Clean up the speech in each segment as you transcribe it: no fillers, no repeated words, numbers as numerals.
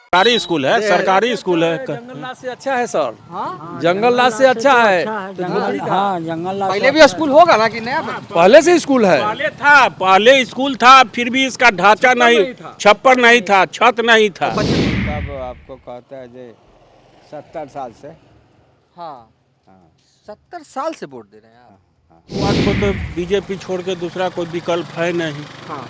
सरकारी स्कूल है, सरकारी स्कूल है। जंगल राज से अच्छा है सर। हाँ जंगल राज से अच्छा है। जंगल, हाँ जंगल राज पहले भी स्कूल होगा ना कि नया पहले से स्कूल है। पहले स्कूल था, फिर भी इसका ढांचा नहीं, छप्पर नहीं था, छत नहीं था। तब आपको कहता है जे 70 साल से। हाँ 70 साल से वोट दे रहे हैं आप। आपको तो बीजेपी छोड़ के दूसरा कोई विकल्प है नहीं, हाँ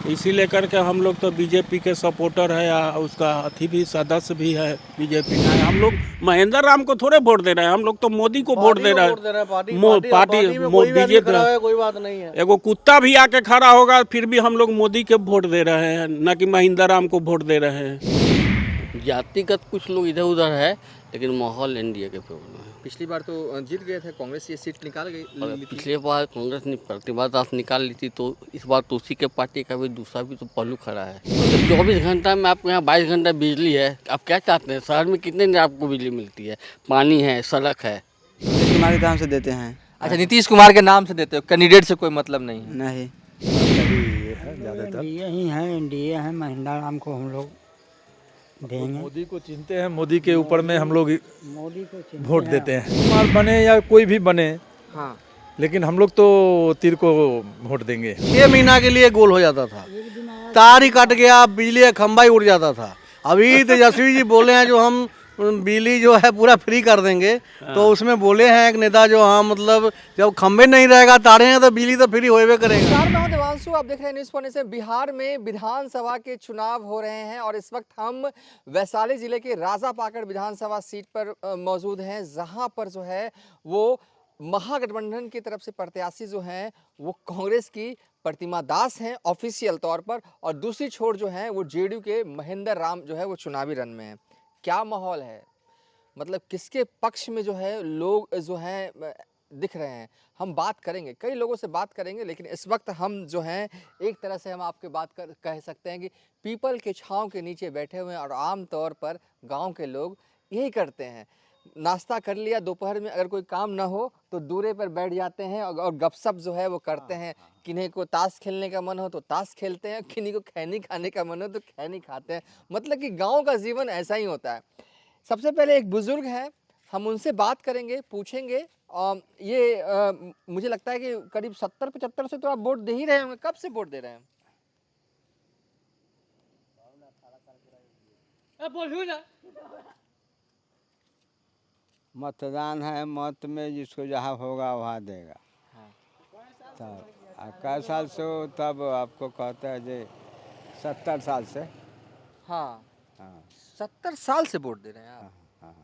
इसी लेकर के हम लोग तो बीजेपी के सपोर्टर है, या उसका अथी भी सदस्य भी है बीजेपी का। हम लोग महेंद्र राम को थोड़े वोट दे रहे हैं, हम लोग तो मोदी को वोट दे रहे हैं। पार्टी बीजेपी कोई बात नहीं है। एगो कुत्ता भी आके खड़ा होगा फिर भी हम लोग मोदी के वोट दे रहे हैं, न कि महेंद्र राम को वोट दे रहे हैं। जातिगत कुछ लोग इधर उधर है, लेकिन माहौल एनडीए के प्रॉब्लम है। पिछली बार तो जीत गए थे कांग्रेस, ये सीट निकाल गई। और पिछले बार कांग्रेस ने प्रतिभा निकाल ली थी, तो इस बार तो उसी के पार्टी का भी दूसरा भी तो पहलू खड़ा है। तो 24 घंटा में आपको यहाँ 22 घंटा बिजली है, आप क्या चाहते हैं? शहर में कितने दिन आपको बिजली मिलती है? पानी है, सड़क है। कुमार के नाम से देते हैं। अच्छा, नीतीश कुमार के नाम से देते हो, कैंडिडेट से कोई मतलब नहीं है? नहीं, एनडीए ही है, एनडीए है, महेंद्र राम को हम लोग देंगे। मोदी को चिनते हैं, मोदी के ऊपर में हम लोग मोदी को वोट देते हैं। कुमार बने या कोई भी बने, हाँ लेकिन हम लोग तो तीर को वोट देंगे। 6 महीना के लिए गोल हो जाता था, तार ही कट गया, बिजली का खंभा ही उड़ जाता था। अभी तेजस्वी जी बोले हैं जो हम बिजली जो है पूरा फ्री कर देंगे, तो उसमें बोले हैं एक नेता जो हाँ मतलब जब खंभे नहीं रहेगा, तारे हैं, तो बिजली तो फ्री होएबे करेगा। नमस्कार, मैं हूं देवांशु, आप देख रहे हैं न्यूज़ पॉइंट से। बिहार में विधानसभा के चुनाव हो रहे हैं और इस वक्त हम वैशाली जिले के राजापाकड़ विधानसभा सीट पर मौजूद हैं, जहां पर जो है वो महागठबंधन की तरफ से प्रत्याशी जो हैं वो कांग्रेस की प्रतिमा दास हैं ऑफिशियल तौर पर, और दूसरी छोर जो है वो जेडीयू के महेंद्र राम जो है वो चुनावी रन में है। क्या माहौल है, मतलब किसके पक्ष में जो है लोग जो हैं दिख रहे हैं, हम बात करेंगे, कई लोगों से बात करेंगे, लेकिन इस वक्त हम जो हैं एक तरह से हम आपके बात कह सकते हैं कि पीपल के छांव के नीचे बैठे हुए हैं। और आम तौर पर गांव के लोग यही करते हैं, नाश्ता कर लिया, दोपहर में अगर कोई काम ना हो तो दूरे पर बैठ जाते हैं और गपशप जो है वो करते हैं। किन्हीं को ताश खेलने का मन हो तो ताश खेलते हैं, किन्हीं को खैनी खाने का मन हो तो खैनी खाते हैं। मतलब कि गांव का जीवन ऐसा ही होता है। सबसे पहले एक बुजुर्ग हैं, हम उनसे बात करेंगे, पूछेंगे। मुझे लगता है कि करीब 70-75 से तो आप वोट दे ही रहे होंगे। कब से वोट दे रहे हैं? मतदान है, मत में जिसको जहाँ होगा वहाँ देगा। तब कै साल से हो, तब आपको कहता है जे 70 साल से। हाँ हाँ 70 साल से वोट दे रहे हैं आप? हाँ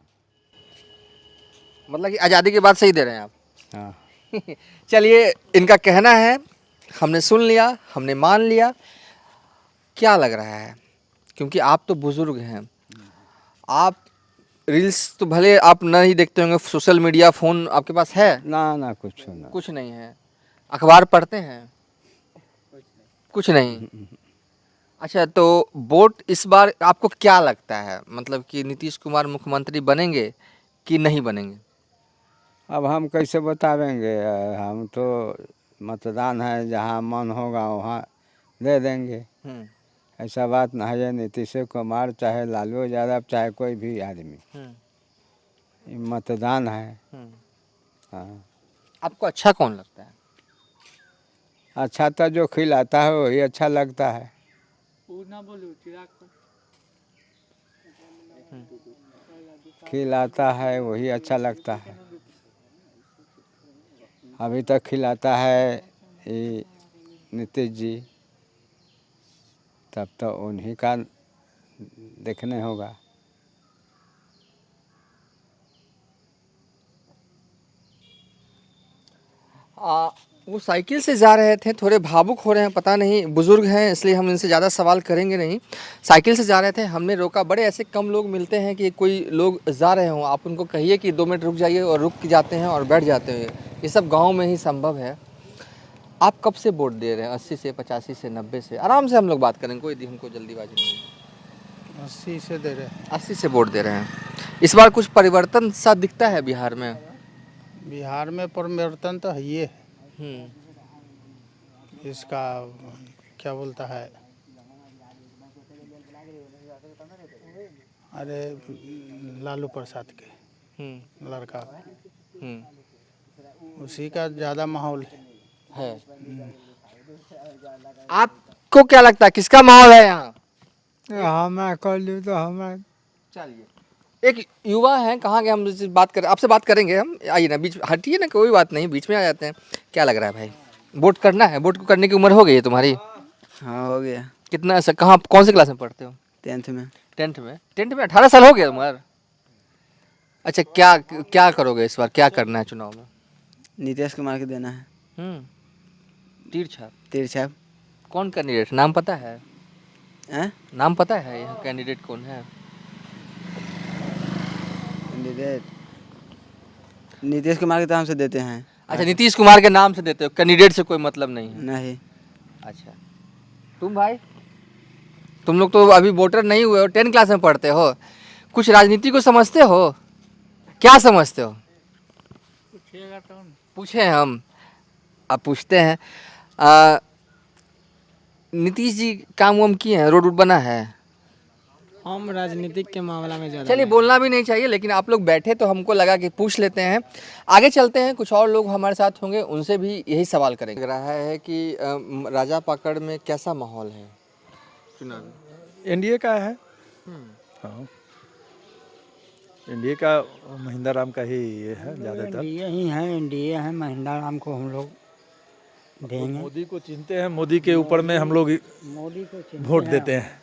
मतलब कि आज़ादी के बाद से ही दे रहे हैं आप? हाँ। चलिए, इनका कहना है, हमने सुन लिया, हमने मान लिया। क्या लग रहा है, क्योंकि आप तो बुजुर्ग हैं, आप रील्स तो भले आप नहीं देखते होंगे, सोशल मीडिया, फ़ोन आपके पास है? ना कुछ ना, कुछ नहीं है। अखबार पढ़ते हैं? कुछ नहीं। अच्छा, तो वोट इस बार आपको क्या लगता है, मतलब कि नीतीश कुमार मुख्यमंत्री बनेंगे कि नहीं बनेंगे? अब हम कैसे बतावेंगे, हम तो मतदान है, जहाँ मन होगा वहाँ दे देंगे। ऐसा बात ना है नीतीश कुमार चाहे लालू यादव चाहे कोई भी आदमी, ये मतदान है। हाँ। आपको अच्छा कौन लगता है? अच्छा तो जो खिलाता है वही अच्छा लगता है। खिलाता है वही अच्छा लगता है। अभी तक खिलाता है ये नीतीश जी, तब तो उन्हीं का देखने होगा। वो साइकिल से जा रहे थे, थोड़े भावुक हो रहे हैं, पता नहीं, बुजुर्ग हैं इसलिए हम इनसे ज़्यादा सवाल करेंगे नहीं। साइकिल से जा रहे थे, हमने रोका। बड़े ऐसे कम लोग मिलते हैं कि कोई लोग जा रहे हों, आप उनको कहिए कि 2 मिनट रुक जाइए, और रुक के जाते हैं और बैठ जाते हैं। ये सब गाँव में ही संभव है। आप कब से वोट दे रहे हैं? 80 से, 85 से, 90 से? आराम से हम लोग बात करेंगे, कोई हमको जल्दीबाजी नहीं। 80 से दे रहे हैं। 80 से वोट दे रहे हैं। इस बार कुछ परिवर्तन सा दिखता है बिहार में? बिहार में परिवर्तन तो है ही है। इसका क्या बोलता है, अरे लालू प्रसाद के हम्म लड़का हम्म उसी का ज़्यादा माहौल है। है। आपको क्या लगता है किसका माहौल है यहाँ? हमें कर ली तो हमें चलिए एक युवा है, कहाँ गए हम, बात कर आपसे बात करेंगे हम। आइए ना, बीच हटिए ना, कोई बात नहीं, बीच में आ जाते हैं। क्या लग रहा है भाई, वोट करना है? वोट को करने की उम्र हो गई है तुम्हारी? हाँ हो गया। कितना ऐसा, कहाँ कौन से क्लास में पढ़ते हो? 10th में। 10th में 18 साल हो गया उम्र? अच्छा, क्या क्या करोगे इस बार, क्या करना है चुनाव में? नीतीश कुमार के देना है। तीर छाप। तीर छाप। कौन कैंडिडेट, नाम पता है? हैं? नाम पता है यहाँ कैंडिडेट कौन है? कैंडिडेट नीतीश कुमार के नाम से देते हैं। अच्छा, नीतीश कुमार के नाम से देते हो, कैंडिडेट से कोई मतलब नहीं है? नहीं। अच्छा, तुम भाई, तुम लोग तो अभी वोटर नहीं हुए हो, 10 क्लास में पढ़ते हो, कुछ राजनीति को समझते हो? क्या समझते हो? पूछे हम, अब पूछते हैं। नीतीश जी काम वाम किए हैं, रोड बना है? हम राजनीतिक के मामला में ज़्यादा चलिए, बोलना भी नहीं चाहिए, लेकिन आप लोग बैठे तो हमको लगा कि पूछ लेते हैं। आगे चलते हैं, कुछ और लोग हमारे साथ होंगे, उनसे भी यही सवाल करेंगे। लग रहा है कि राजा पाकड़ में कैसा माहौल है चुनाव में? एनडीए का है। हाँ, एनडीए का महिंद्रा राम का ही ये है ज़्यादातर। एनडीए ही है, एनडीए है, महिंद्रा राम को हम लोग देंगे। मोदी को चिनते हैं, मोदी के ऊपर में हम लोग मोदी को चिन्ह वोट देते हैं।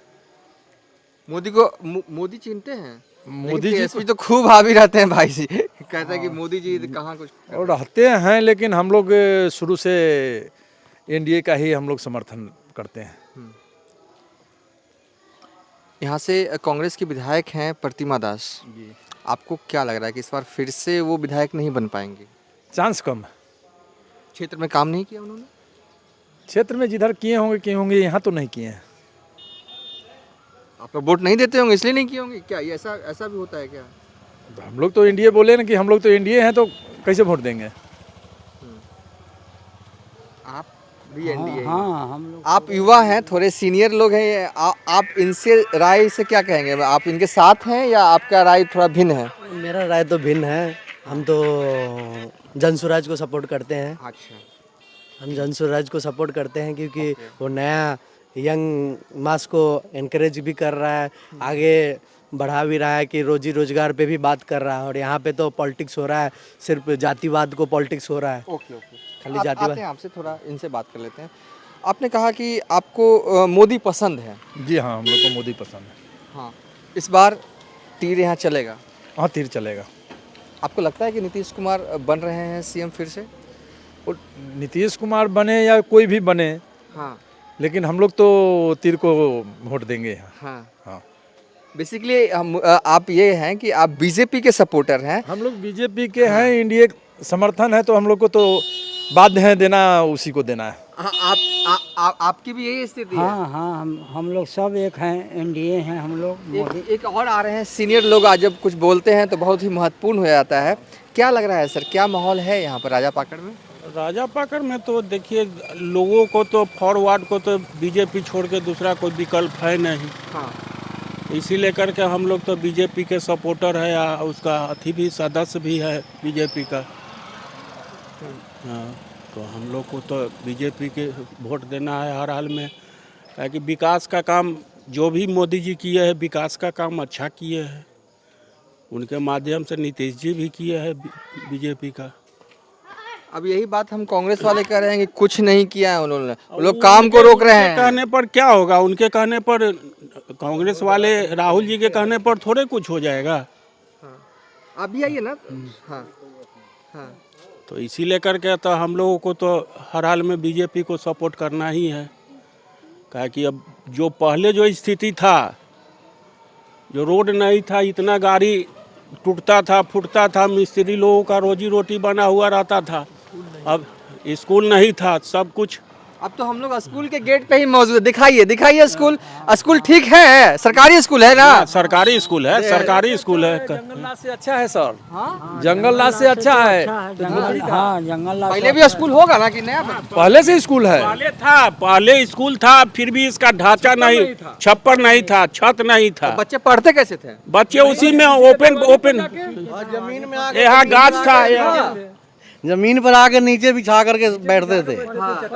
मोदी चिनते हैं? मोदी जी तेजस्वी तो खूब हावी रहते हैं भाई जी। कहता है कि मोदी जी कहाँ कुछ और रहते हैं, लेकिन हम लोग शुरू से एनडीए का ही हम लोग समर्थन करते हैं। यहाँ से कांग्रेस के विधायक हैं प्रतिमा दास जी। आपको क्या लग रहा है कि इस बार फिर से वो विधायक नहीं बन पाएंगे? चांस कम है। क्षेत्र में काम नहीं किया उन्होंने? क्षेत्र में जिधर किए होंगे, यहाँ तो नहीं किए हैं। आप लोग वोट नहीं देते होंगे इसलिए नहीं किए होंगे क्या? ये ऐसा भी होता है क्या? हम लोग तो एनडीए बोले ना कि हम लोग तो एनडीए हैं, तो कैसे वोट देंगे? आप भी एनडीए? हाँ, हम लोग आप युवा हैं, थोड़े सीनियर लोग हैं, आप इनसे राय से क्या कहेंगे? आप इनके साथ हैं या आपका राय थोड़ा भिन्न है? मेरा राय तो भिन्न है। हम तो जनसुराज को सपोर्ट करते हैं। अच्छा, हम जनसुराज को सपोर्ट करते हैं क्योंकि वो नया यंग मास को एनकरेज भी कर रहा है, आगे बढ़ा भी रहा है कि रोजी रोजगार पे भी बात कर रहा है। और यहाँ पे तो पॉलिटिक्स हो रहा है, सिर्फ जातिवाद को पॉलिटिक्स हो रहा है। ओके। खाली जातिवाद। आते हैं आपसे थोड़ा, इनसे बात कर लेते हैं। आपने कहा कि आपको मोदी पसंद है। जी हाँ, हम लोग को मोदी पसंद है। हाँ, इस बार तीर यहाँ चलेगा? हाँ, तीर चलेगा। आपको लगता है कि नीतीश कुमार बन रहे हैं सीएम फिर से? और नीतीश कुमार बने या कोई भी बने, हाँ लेकिन हम लोग तो तीर को वोट देंगे। हाँ हाँ, बेसिकली हम आप ये हैं कि आप बीजेपी के सपोर्टर हैं? हम लोग बीजेपी के हैं, एनडीए समर्थन है, तो हम लोग को तो बाध्य है देना, उसी को देना है। हाँ, आपकी भी यही स्थिति है? हाँ हाँ, हम लोग सब एक हैं, एनडीए हैं हम लोग। एक और आ रहे हैं सीनियर लोग, आज जब कुछ बोलते हैं तो बहुत ही महत्वपूर्ण हो जाता है। क्या लग रहा है सर, क्या माहौल है यहाँ पर राजा पाकड़ में? राजा पाकड़ में तो देखिए, लोगों को तो फॉरवर्ड को तो बीजेपी छोड़ के दूसरा कोई विकल्प है नहीं। हाँ, इसी लेकर के हम लोग तो बीजेपी के सपोर्टर है, या उसका अथी भी सदस्य भी है बीजेपी का। हाँ, तो हम लोग को तो बीजेपी के वोट देना है हर हाल में, ताकि विकास का काम जो भी मोदी जी किए हैं, विकास का काम अच्छा किए हैं, उनके माध्यम से नीतीश जी भी किए हैं बीजेपी का। अब यही बात हम कांग्रेस वाले कह रहे हैं कि कुछ नहीं किया है उन्होंने, वो लोग काम को रोक रहे हैं। कहने पर क्या होगा, उनके कहने पर, कांग्रेस वाले राहुल जी के कहने पर थोड़े कुछ हो जाएगा। आप भी आइए ना। हाँ हाँ, तो इसी लेकर के तो हम लोगों को तो हर हाल में बीजेपी को सपोर्ट करना ही है। क्या कि अब जो पहले जो स्थिति था, जो रोड नहीं था, इतना गाड़ी टूटता था, फूटता था, मिस्त्री लोगों का रोजी रोटी बना हुआ रहता था, अब स्कूल नहीं था, सब कुछ अब तो हम लोग स्कूल के गेट पे ही मौजूद है। दिखाइए दिखाइए स्कूल। स्कूल ठीक है, सरकारी स्कूल है ना? सरकारी स्कूल है, सरकारी स्कूल है। जंगल राज से अच्छा है सर। जंगल राज से अच्छा है। हाँ जंगल पहले भी स्कूल होगा ना कि नया? पहले से स्कूल है। पहले स्कूल था, फिर भी इसका ढांचा नहीं, छप्पर नहीं था, छत नहीं था। बच्चे पढ़ते कैसे थे? बच्चे उसी में ओपन जमीन में यहाँ गाछ था, यहाँ जमीन पर आके नीचे बिछा करके बैठते थे।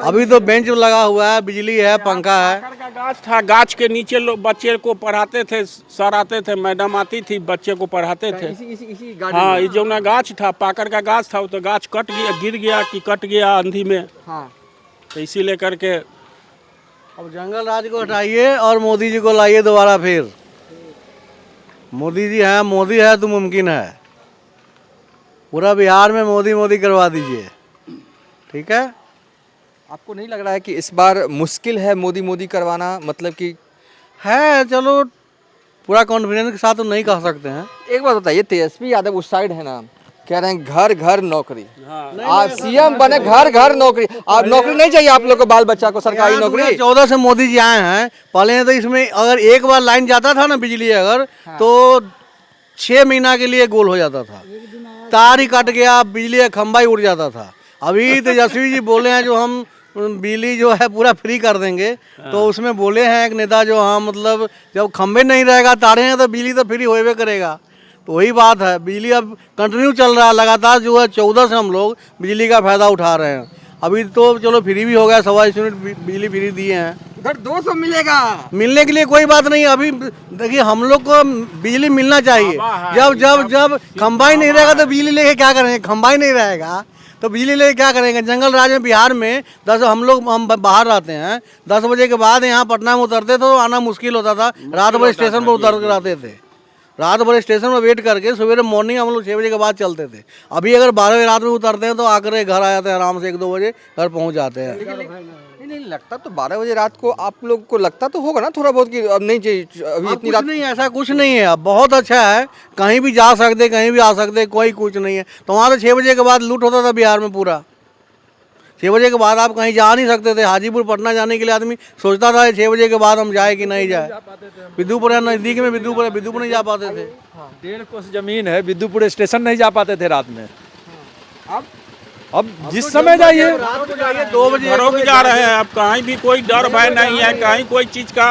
अभी तो बेंच लगा हुआ है, बिजली है, पंखा है। काकर का गाछ था, गाछ के नीचे लोग बच्चे को पढ़ाते थे, सर आते थे, मैडम आती थी, बच्चे को पढ़ाते थे। इसी गार्डन हाँ, में? ये जो ना गाछ था, पाकर का गाछ था, वो तो गाछ कट गया, गिर गया कि कट गया आंधी में, हाँ। तो इसी लेकर के अब जंगल राज को हटाइए और मोदी जी को लाइए दोबारा फिर। मोदी जी हैं, मोदी है तो मुमकिन है। पूरा बिहार में मोदी मोदी करवा दीजिए, ठीक है? आपको नहीं लग रहा है कि इस बार मुश्किल है मोदी मोदी करवाना? मतलब कि है, चलो पूरा कॉन्फिडेंस के साथ तो नहीं कह सकते हैं। एक बात बताइए, तेजस्वी यादव उस साइड है ना, कह रहे हैं घर घर नौकरी। आप सीएम बने, घर घर नौकरी। आप नौकरी नहीं चाहिए आप लोग को, बाल बच्चा को सरकारी नौकरी? 2014 से मोदी जी आए हैं। पहले तो इसमें अगर एक बार लाइन जाता था ना बिजली अगर, तो 6 महीना के लिए गोल हो जाता था। तार ही कट गया, बिजली का खंभा ही उड़ जाता था। अभी तेजस्वी जी बोले हैं जो हम बिजली जो है पूरा फ्री कर देंगे, तो उसमें बोले हैं एक नेता जो, हाँ मतलब जब खंभे नहीं रहेगा, तारे हैं, तो बिजली तो फ्री होएबे करेगा। तो वही बात है, बिजली अब कंटिन्यू चल रहा है लगातार, जो है 14 से हम लोग बिजली का फायदा उठा रहे हैं। अभी तो चलो फ्री भी हो गया, 1.25 यूनिट बिजली फ्री दिए हैं। उधर 200 मिलेगा। मिलने के लिए कोई बात नहीं। अभी देखिए हम लोग को बिजली मिलना चाहिए। जब खंभा ही नहीं रहेगा तो बिजली लेके क्या करेंगे? खंभा ही नहीं रहेगा तो बिजली लेके क्या करेंगे? जंगल राज में बिहार में हम बाहर रहते हैं, 10 बजे के बाद यहाँ पटना में उतरते थे तो आना मुश्किल होता था। रात भर स्टेशन पर उतर कर आते थे, रात भर स्टेशन में वेट करके सवेरे मॉर्निंग हम लोग 6 बजे के बाद चलते थे। अभी अगर 12 बजे रात में उतरते हैं तो आकर घर आ जाते हैं आराम से, 1-2 बजे घर पहुँच जाते हैं। नहीं लगता तो 12 बजे रात को आप लोग को लगता तो होगा ना थोड़ा बहुत कि अब नहीं चाहिए, अभी इतनी रात नहीं, ऐसा कुछ नहीं है। अब बहुत अच्छा है, कहीं भी जा सकते, कहीं भी आ सकते, कोई कुछ नहीं है। तो वहाँ तो 6 बजे के बाद लूट होता था बिहार में पूरा। 6 बजे के बाद आप कहीं जा नहीं सकते थे। हाजीपुर पटना जाने के लिए आदमी सोचता था 6 बजे के बाद हम जाए कि नहीं जाए। विद्युपुर नज़दीक में विद्युपुर नहीं जा पाते थे। 1.5 कोस जमीन है, विद्युपुर स्टेशन नहीं जा पाते थे रात में। अब जिस समय जाइए, 2 बजे रुक जा रहे हैं। अब कहीं भी कोई डर भय नहीं है, कहीं कोई चीज का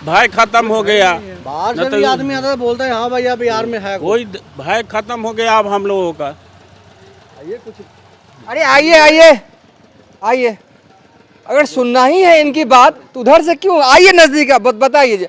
भय खत्म हो गया। बाहर से भी आदमी आता है, बोलता है हाँ भैया बिहार में है कोई भय खत्म हो गया अब हम लोगों का। अरे आइए आइए आइए, अगर सुनना ही है इनकी बात तो उधर से क्यों आइए नजदीक। बताइए,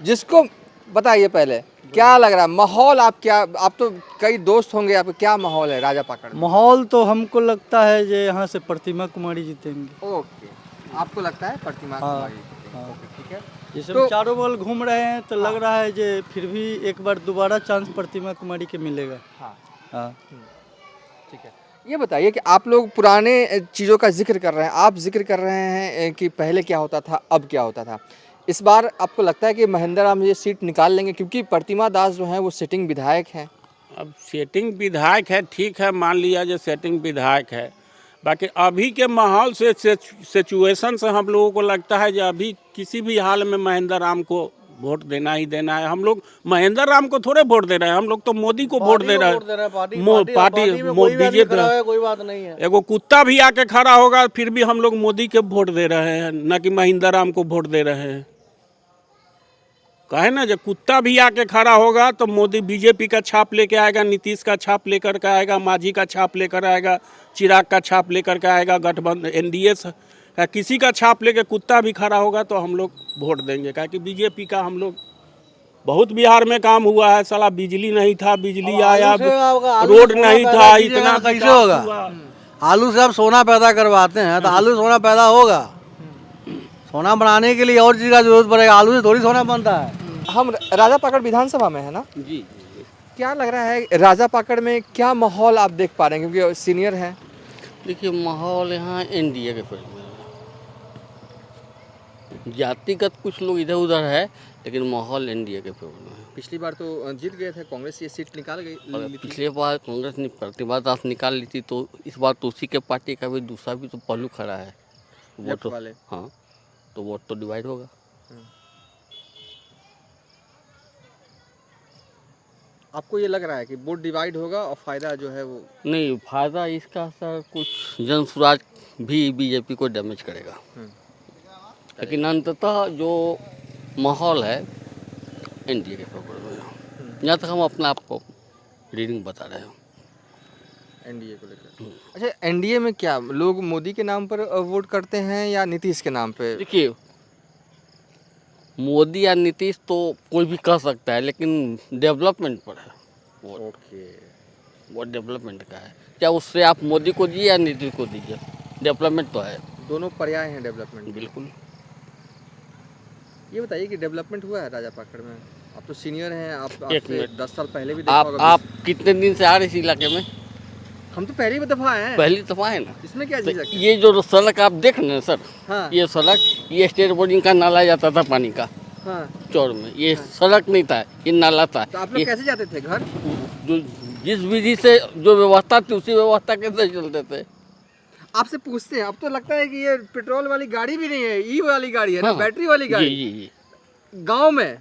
जिसको बताइए पहले क्या लग रहा है माहौल? आप तो कई दोस्त होंगे, आप क्या माहौल है राजा पाकड़? माहौल तो हमको लगता है जो यहाँ से प्रतिमा कुमारी जीतेंगे। ओके, आपको लगता है प्रतिमा कुमारी जीतेंगे। ओके, ठीक है। जैसे तो- हम चारों बगल घूम रहे हैं तो लग रहा है जो फिर भी एक बार दोबारा चांस प्रतिमा कुमारी के मिलेगा। हाँ ठीक है। ये बताइए कि आप लोग पुराने चीज़ों का जिक्र कर रहे हैं, आप जिक्र कर रहे हैं कि पहले क्या होता था, अब क्या होता था। इस बार आपको लगता है कि महेंद्र राम ये सीट निकाल लेंगे? क्योंकि प्रतिमा दास जो हैं वो सिटिंग विधायक हैं। अब सेटिंग विधायक है, ठीक है, मान लिया जो सेटिंग विधायक है। बाकी अभी के माहौल से सिचुएशन से हम लोगों को लगता है कि अभी किसी भी हाल में महेंद्र राम को वोट देना ही देना है। हम लोग महेंद्र राम को थोड़े वोट दे रहे हैं, हम लोग तो मोदी को वोट दे रहे हैं। पार्टी बीजेपी कोई बात नहीं है। एगो कुत्ता भी आके खड़ा होगा फिर भी हम लोग मोदी के वोट दे रहे हैं, न कि महेंद्र राम को वोट दे रहे हैं। कहे ना, जब कुत्ता भी आके खड़ा होगा तो मोदी बीजेपी का छाप लेके आएगा, नीतीश का छाप लेकर के आएगा, मांझी का छाप लेकर आएगा, चिराग का छाप लेकर के आएगा, गठबंधन एनडीए किसी का छाप लेके कुत्ता भी खड़ा होगा तो हम लोग वोट देंगे। क्या कि बीजेपी का हम लोग बहुत बिहार में काम हुआ है। साला बिजली नहीं था, बिजली आया, रोड नहीं था, इतना कैसे होगा? आलू से आप सोना पैदा करवाते हैं तो आलू सोना पैदा होगा। सोना बनाने के लिए और चीज़ का जरूरत पड़ेगा, आलू से थोड़ी सोना बनता है। हम राजा पाकड़ विधानसभा में है ना जी। क्या लग रहा है राजा पाकड़ में क्या माहौल आप देख पा रहे हैं, क्योंकि सीनियर हैं? देखिए माहौल यहाँ एनडीए के फेवर में है। जातिगत कुछ लोग इधर उधर है, लेकिन माहौल एनडीए के फेवर में है। पिछली बार तो जीत गए थे कांग्रेस, ये सीट निकाल और गई। पिछले बार कांग्रेस ने प्रतिभा दास निकाल ली थी, तो इस बार तो उसी के पार्टी का भी दूसरा भी तो पहलू खड़ा है। वो लेफ्ट तो वाले। हाँ, तो वोट तो डिवाइड होगा। आपको ये लग रहा है कि वोट डिवाइड होगा और फायदा जो है वो नहीं, फायदा इसका सर कुछ जन स्वराज भी बीजेपी को डैमेज करेगा, लेकिन अंततः जो माहौल है एनडीए के फेवर में, यहाँ तक हम अपने आप को रीडिंग बता रहे हैं। एनडीए को लेकर। अच्छा, एनडीए में क्या लोग मोदी के नाम पर वोट करते हैं या नीतीश के नाम पे? देखिए, मोदी या नीतीश तो कोई भी कह सकता है, लेकिन डेवलपमेंट पर है वोट। ओके, वो डेवलपमेंट का है, क्या उससे आप मोदी को दिए या नीतीश को दीजिए, डेवलपमेंट तो है। दोनों पर्याय हैं डेवलपमेंट। बिल्कुल। ये बताइए कि डेवलपमेंट हुआ है राजा पाकड़ में? आप तो सीनियर हैं, आप एक आपसे मिनट। 10 साल पहले भी देखा आप होगा। आप कितने दिन से आ रहे इस इलाके में? हम तो पहली दफा आए हैं। पहली दफा है ना। इसमें क्या तो चीज़ है? ये जो सड़क आप देख रहे हैं सर, हाँ ये सड़क, ये स्टेट बोर्डिंग का नाला जाता था पानी का हाँ। चौर में, ये सड़क नहीं था, ये नाला था। तो आप लोग ये कैसे जाते थे घर? जो जिस विधि से जो व्यवस्था थी उसी व्यवस्था के से चलते थे। आपसे पूछते हैं, अब तो लगता है कि ये पेट्रोल वाली गाड़ी भी नहीं है, ई वाली गाड़ी है ना, हाँ। बैटरी वाली जी गाड़ी। जी जी। गांव में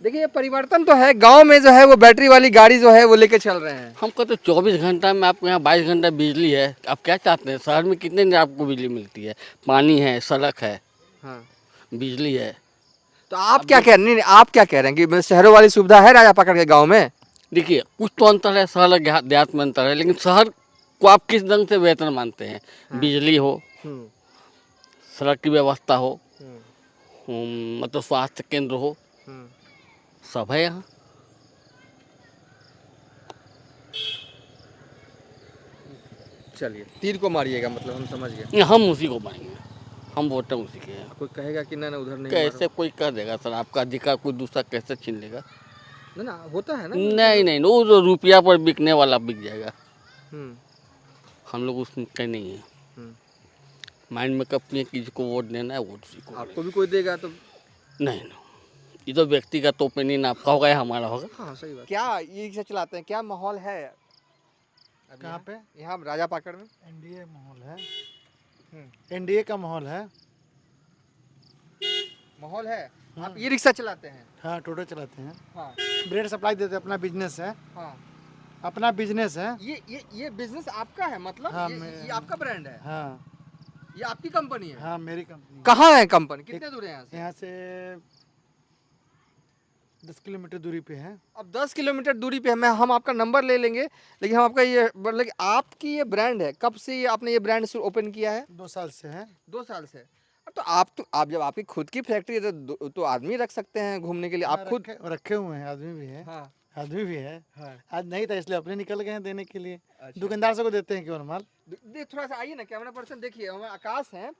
देखिए ये परिवर्तन तो है, गांव में जो है वो बैटरी वाली गाड़ी जो है वो लेके चल रहे हैं। हम कहते 24 घंटा में आपके यहाँ 22 घंटा बिजली है। आप क्या चाहते हैं? शहर में कितने दिन आपको बिजली मिलती है? पानी है, सड़क है, हाँ। बिजली है। तो आप क्या कह रहे हैं? नहीं, आप क्या कह रहे हैं कि शहरों वाली सुविधा है राजा पाकड़ के गांव में? देखिए, कुछ तो अंतर है, शहर और देहात में अंतर है, लेकिन शहर को आप किस ढंग से बेहतर मानते हैं? बिजली हो, सड़क की व्यवस्था हो, मतलब स्वास्थ्य केंद्र हो, सब है यहाँ। चलिए, तीर को मारिएगा, मतलब हम समझ गए। नहीं, हम उसी को मानेंगे, हम वोट उसी के हैं। कोई कहेगा कि ना ना उधर नहीं कैसे कोई कह देगा सर? आपका अधिकार कोई दूसरा कैसे छीन लेगा? मारो। ना होता है ना। नहीं नहीं, वो जो रुपया पर बिकने वाला बिक जाएगा। हम्म, हम लोग उसमें कहीं नहीं है। हम्म। माइंड में कब किए किसी को वोट देना है, वोट उसी को। आपको भी कोई देगा तो? नहीं नहीं, ये तो व्यक्तिगत ओपिनियन आपका होगा या हमारा होगा। हाँ सही बात। क्या ये रिक्शा चलाते हैं, क्या माहौल है कहाँ पे? यहाँ राजा पाकड़ में? एनडीए माहौल है, एनडीए का माहौल है। माहौल है। आप ये रिक्शा चलाते हैं? हाँ, टोटो चलाते हैं, हाँ ब्रेड सप्लाई देते हैं, अपना बिजनेस है, हाँ। अपना बिजनेस है। ये बिजनेस आपका है, मतलब हाँ, ये आपका ब्रांड है, हाँ ये आपकी कंपनी है? हाँ, मेरी कंपनी। कहाँ है कंपनी? कितने दूर है यहाँ से? यहाँ से 10 किलोमीटर दूरी पे है। अब 10 किलोमीटर दूरी पे है। हम आपका नंबर ले लेंगे, लेकिन हम आपका ये मतलब आपकी ये ब्रांड है, कब से ये आपने ये ब्रांड ओपन किया है? 2 साल से है। 2 साल से। अब तो आप जब आपकी खुद की फैक्ट्री है तो आदमी रख सकते हैं घूमने के लिए, आप खुद? रखे हुए हैं, आदमी भी है। हाँ आदमी भी है। हाँ। आज नहीं था इसलिए अपने निकल गए हैं देने के लिए। अच्छा। दुकानदार से को देते हैं केवल माल। थोड़ा सा आइए ना, कैमरा पर्सन देखिए, हमें आकाश हैं,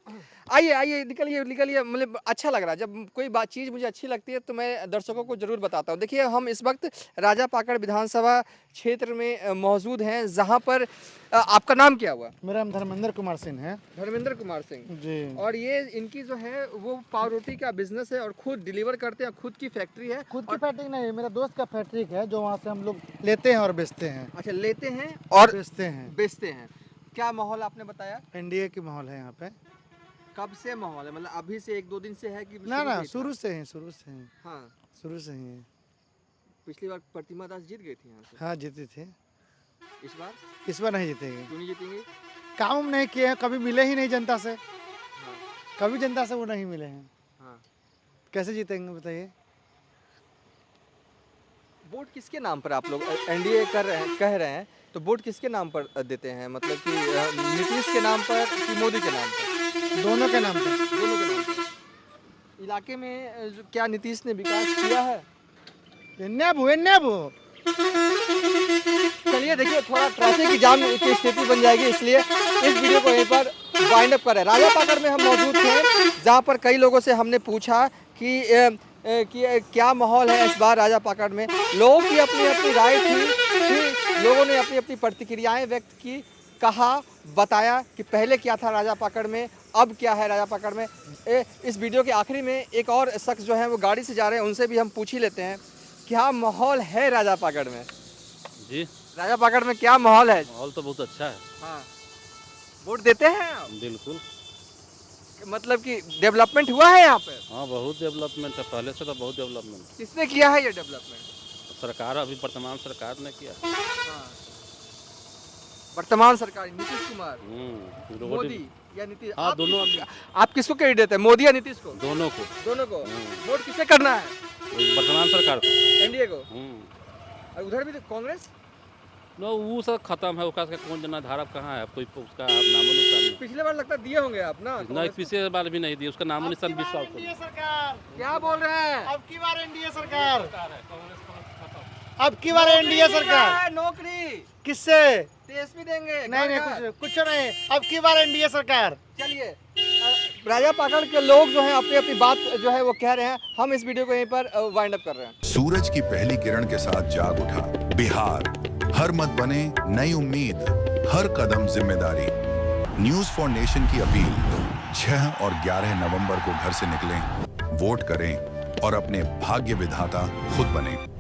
आइए आइए, निकलिए निकलिए। मतलब अच्छा लग रहा है, जब कोई बात चीज़ मुझे अच्छी लगती है तो मैं दर्शकों को जरूर बताता हूँ। देखिए, हम इस वक्त राजा पाकड़ विधानसभा क्षेत्र में मौजूद हैं, जहाँ पर आपका नाम क्या हुआ? मेरा नाम धर्मेंद्र कुमार सिंह है। धर्मेंद्र कुमार सिंह जी। और ये इनकी जो है वो पाव रोटी का बिजनेस है और खुद डिलीवर करते हैं, खुद की फैक्ट्री है। खुद की फैक्ट्री नहीं है, मेरा दोस्त का फैक्ट्री है, जो वहाँ से हम लोग लेते हैं और बेचते हैं। अच्छा, लेते हैं और बेचते हैं। बेचते हैं। क्या माहौल आपने बताया? एनडीए की माहौल है यहाँ पे। कब से माहौल है? मतलब अभी से 1-2 दिन से है कि ना ना, से ही था? शुरू से ही, शुरू से ही, हाँ, शुरू से ही है। पिछली बार प्रतिमा दास जीत गई थी यहाँ से। हाँ, जीते थे। इस बार नहीं जीतेंगे। क्यों नहीं जीतेंगे? काम नहीं किए हैं, कभी मिले ही नहीं जनता से, हाँ कभी जनता से वो नहीं मिले हैं, हाँ। कैसे जीतेंगे बताइए? वोट किसके नाम पर आप लोग एनडीए कर रहे हैं, कह रहे हैं, तो वोट किसके नाम पर देते हैं? मतलब कि नीतीश के नाम पर कि मोदी के नाम पर? दोनों के नाम पे। दोनों के नाम पर। इलाके में क्या नीतीश ने विकास किया है? चलिए, देखिए, थोड़ा ट्रैफिक जाम की स्थिति बन जाएगी, इसलिए इस वीडियो को यहीं पर वाइंड अप करें। राजा पाकड़ में हम मौजूद थे, जहाँ पर कई लोगों से हमने पूछा कि क्या माहौल है इस बार राजा पाकड़ में। लोगों की अपनी अपनी राय थी, लोगों ने अपनी अपनी प्रतिक्रियाएं व्यक्त की, कहा, बताया कि पहले क्या था राजा पाकड़ में, अब क्या है राजा पाकड़ में। इस वीडियो के आखिरी में एक और शख्स जो है वो गाड़ी से जा रहे हैं, उनसे भी हम पूछ ही लेते हैं क्या माहौल है राजा पाकड़ में। जी, राजा पाकड़ में क्या माहौल है? माहौल तो बहुत अच्छा है। हाँ, वोट देते हैं आप? बिल्कुल। मतलब कि डेवलपमेंट हुआ है यहाँ पे? हाँ, बहुत डेवलपमेंट है, पहले से तो बहुत डेवलपमेंट। किसने किया है ये डेवलपमेंट? सरकार, अभी वर्तमान सरकार ने किया। वर्तमान सरकार नीतीश कुमार, रोड- मोदी या नीतीश? हाँ, दोनों। आप किसको क्रेडिट देते हैं, मोदी या नीतीश को? दोनों को, दोनों को। वोट किसे करना है? वर्तमान सरकार को। एनडीए को। और उधर भी तो कांग्रेस। नो, वो सब खत्म है, उसका कौन जना धारा कहाँ है, कोई उसका नामो निशान नहीं। पिछले बार लगता दिए होंगे आप ना? नहीं, पिछले बार भी नहीं दी, उसका नामो निशान 20 साल से। सरकार, क्या बोल रहे हैं? अब की बार एनडीए सरकार, अब की बार एनडीए सरकार। नौकरी किससे? टीएसपी देंगे? नहीं नहीं, कुछ नहीं, अब की बार एनडीए सरकार। चलिए, राजा पाकड़ के लोग जो हैं अपनी अपनी बात जो है वो कह रहे हैं। हम इस वीडियो को यहीं पर वाइंड अप कर रहे हैं। सूरज की पहली किरण के साथ जाग उठा बिहार, हर मत बने नई उम्मीद, हर कदम जिम्मेदारी। न्यूज फॉर नेशन की अपील, 6 और 11 नवंबर को घर से निकलें, वोट करें और अपने भाग्य विधाता खुद बनें।